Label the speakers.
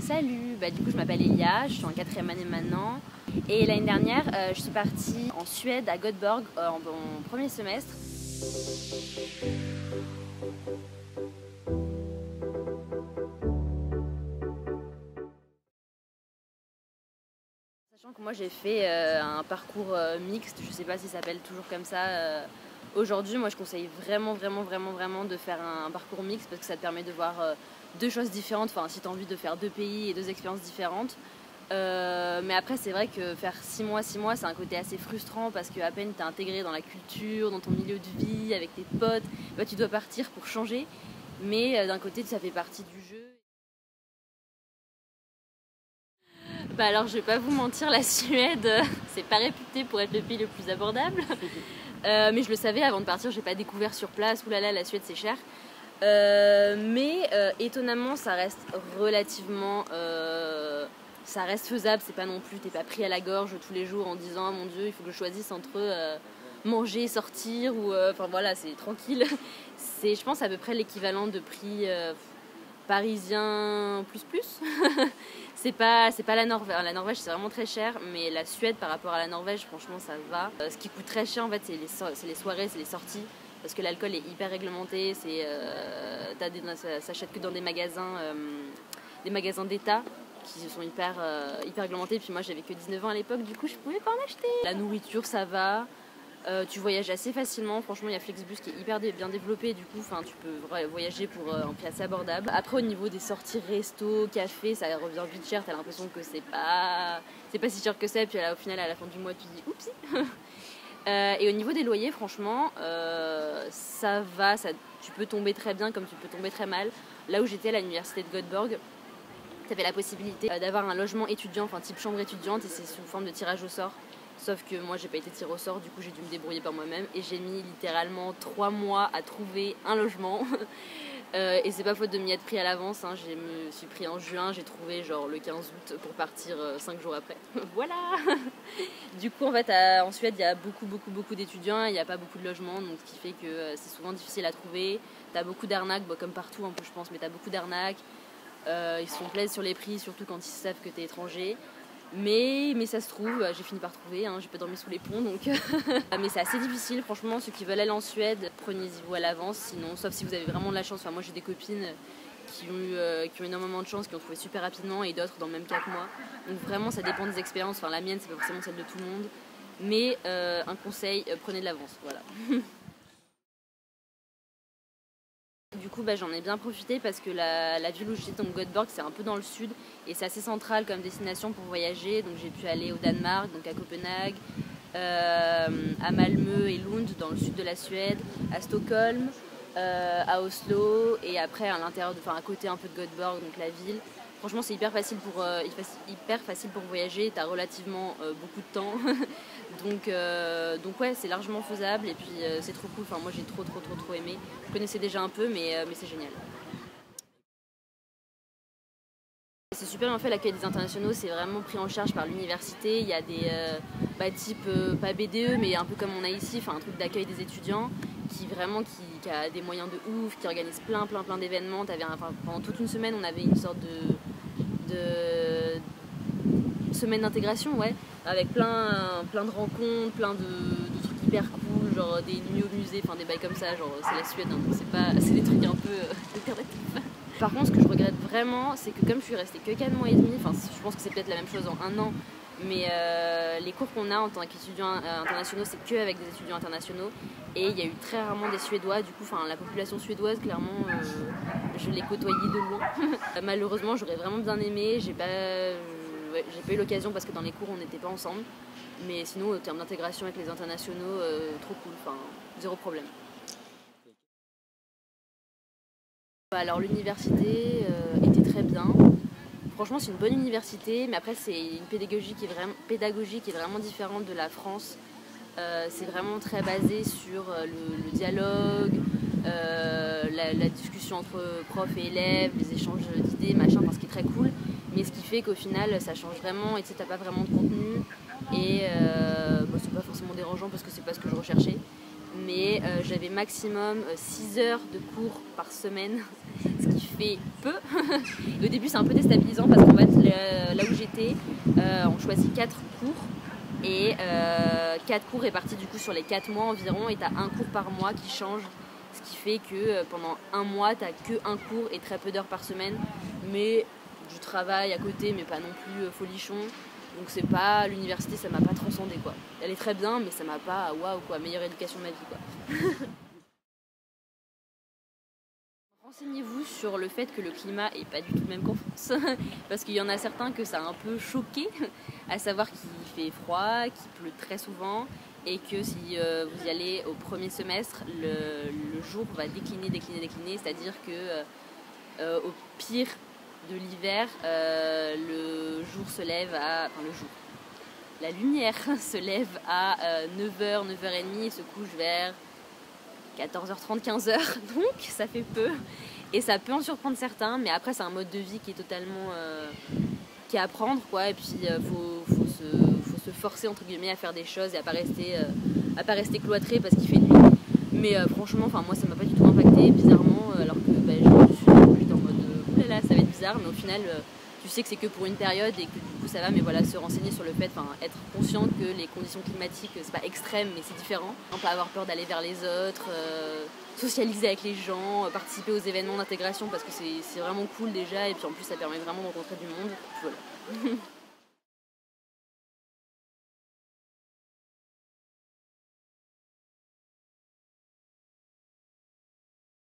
Speaker 1: Salut, du coup je m'appelle Elia, je suis en 4e année maintenant. Et l'année dernière, je suis partie en Suède, à Göteborg, en premier semestre. Sachant que moi j'ai fait un parcours mixte, je sais pas si ça s'appelle toujours comme ça. Aujourd'hui, moi je conseille vraiment de faire un parcours mixte parce que ça te permet de voir deux choses différentes. Enfin, si tu as envie de faire deux pays et deux expériences différentes. Mais après, c'est vrai que faire 6 mois, c'est un côté assez frustrant parce qu'à peine tu es intégré dans la culture, dans ton milieu de vie, avec tes potes, tu dois partir pour changer. Mais d'un côté, ça fait partie du jeu. Alors, je vais pas vous mentir, la Suède, c'est pas réputé pour être le pays le plus abordable. Mais je le savais avant de partir, j'ai pas découvert sur place. Oulala, la Suède c'est cher. Mais étonnamment, ça reste relativement. Ça reste faisable, c'est pas non plus, t'es pas pris à la gorge tous les jours en disant oh mon Dieu, il faut que je choisisse entre manger, sortir ou. Enfin voilà, c'est tranquille. C'est, je pense, à peu près l'équivalent de prix parisien plus. C'est pas la Norvège. La Norvège c'est vraiment très cher, mais la Suède par rapport à la Norvège, franchement ça va. Ce qui coûte très cher en fait, c'est les soirées, c'est les sorties. Parce que l'alcool est hyper réglementé, ça s'achète que dans des magasins d'État qui sont hyper réglementés. Puis moi j'avais que 19 ans à l'époque, du coup je pouvais pas en acheter. La nourriture ça va, tu voyages assez facilement. Franchement il y a Flixbus qui est hyper bien développé, du coup tu peux voyager pour un prix assez abordable. Après au niveau des sorties resto, café, ça revient vite cher, t'as l'impression que c'est pas si cher que ça, et puis au final à la fin du mois tu dis oupsie. Et au niveau des loyers, franchement, ça va, tu peux tomber très bien comme tu peux tomber très mal. Là où j'étais à l'université de Göteborg, tu avais la possibilité d'avoir un logement étudiant, enfin type chambre étudiante, et c'est sous forme de tirage au sort. Sauf que moi j'ai pas été tirée au sort, du coup j'ai dû me débrouiller par moi-même et j'ai mis littéralement 3 mois à trouver un logement. Et c'est pas faute de m'y être pris à l'avance, hein. Je me suis pris en juin, j'ai trouvé genre le 15 août pour partir 5 jours après. Voilà. Du coup en fait en Suède il y a beaucoup d'étudiants, il n'y a pas beaucoup de logements, donc ce qui fait que c'est souvent difficile à trouver. T'as beaucoup d'arnaques, comme partout un peu je pense, mais t'as beaucoup d'arnaques. Ils se font plaisir sur les prix, surtout quand ils savent que t'es étranger. Mais ça se trouve, j'ai fini par trouver, hein, j'ai pas dormi sous les ponts donc. Mais c'est assez difficile, franchement, ceux qui veulent aller en Suède, prenez-y-vous à l'avance, sinon, sauf si vous avez vraiment de la chance. Enfin, moi j'ai des copines qui ont énormément de chance, qui ont trouvé super rapidement, et d'autres dans le même cas que moi. Donc vraiment ça dépend des expériences, enfin la mienne c'est pas forcément celle de tout le monde. Mais un conseil, prenez de l'avance, voilà. Du coup j'en ai bien profité parce que la ville où j'étais, donc Göteborg, c'est un peu dans le sud et c'est assez central comme destination pour voyager. Donc j'ai pu aller au Danemark, donc à Copenhague, à Malmö et Lund dans le sud de la Suède, à Stockholm, à Oslo et après à l'intérieur, à côté un peu de Göteborg, donc la ville. Franchement c'est hyper facile pour voyager, t'as relativement beaucoup de temps. donc ouais, c'est largement faisable et puis c'est trop cool. Enfin moi j'ai trop aimé. Je connaissais déjà un peu mais c'est génial. C'est super bien fait, l'accueil des internationaux, c'est vraiment pris en charge par l'université. Il y a des type pas BDE mais un peu comme on a ici, un truc d'accueil des étudiants qui a des moyens de ouf, qui organise plein d'événements. Pendant toute une semaine on avait une sorte de semaine d'intégration, ouais, avec plein de rencontres, plein de trucs hyper cool, genre des nuits au musée, des bails comme ça, genre c'est la Suède, hein, donc c'est des trucs un peu alternatifs. Par contre, ce que je regrette vraiment, c'est que comme je suis restée que 4 mois et demi, je pense que c'est peut-être la même chose en 1 an, mais les cours qu'on a en tant qu'étudiants internationaux, c'est que avec des étudiants internationaux, et il y a eu très rarement des Suédois. Du coup, la population suédoise, clairement, je l'ai côtoyée de loin. Malheureusement, j'aurais vraiment bien aimé, j'ai pas eu l'occasion parce que dans les cours on n'était pas ensemble, mais sinon en termes d'intégration avec les internationaux, trop cool, zéro problème. Alors l'université était très bien. Franchement c'est une bonne université, mais après c'est une pédagogie qui est vraiment différente de la France. C'est vraiment très basé sur le dialogue, la discussion entre profs et élèves, les échanges d'idées, ce qui est très cool. Mais ce qui fait qu'au final ça change vraiment et tu sais, t'as pas vraiment de contenu et c'est pas forcément dérangeant parce que c'est pas ce que je recherchais.
Speaker 2: mais j'avais maximum 6 heures de cours par semaine, ce qui fait peu. Au début c'est un peu déstabilisant parce qu'en fait là où j'étais, on choisit 4 cours et 4 cours répartis du coup sur les 4 mois environ, et t'as un cours par mois qui change, ce qui fait que pendant un mois t'as que un cours et très peu d'heures par semaine, mais du travail à côté, mais pas non plus folichon. Donc c'est pas, l'université ça m'a pas transcendé quoi. Elle est très bien, mais ça m'a pas, waouh quoi, meilleure éducation de ma vie quoi. Renseignez-vous sur le fait que le climat est pas du tout le même qu'en France, parce qu'il y en a certains que ça a un peu choqué, à savoir qu'il fait froid, qu'il pleut très souvent, et que si vous y allez au premier semestre, le jour va décliner, c'est-à-dire que au pire de l'hiver, le jour se lève à... Enfin le jour. La lumière se lève à 9h, 9h30 et se couche vers 14h30, 15h. Donc ça fait peu. Et ça peut en surprendre certains, mais après c'est un mode de vie qui est totalement... qui est à prendre quoi. Et puis faut se forcer entre guillemets à faire des choses et à pas rester cloîtré parce qu'il fait nuit. Mais franchement, moi ça m'a pas du tout impacté bizarrement, alors que j'étais en mode oulala ça va être bizarre, mais au final tu sais que c'est que pour une période et que du coup ça va, mais voilà, se renseigner sur le fait, être conscient que les conditions climatiques c'est pas extrême mais c'est différent, on peut avoir peur d'aller vers les autres, socialiser avec les gens, participer aux événements d'intégration parce que c'est vraiment cool déjà, et puis en plus ça permet vraiment de rencontrer du monde, voilà.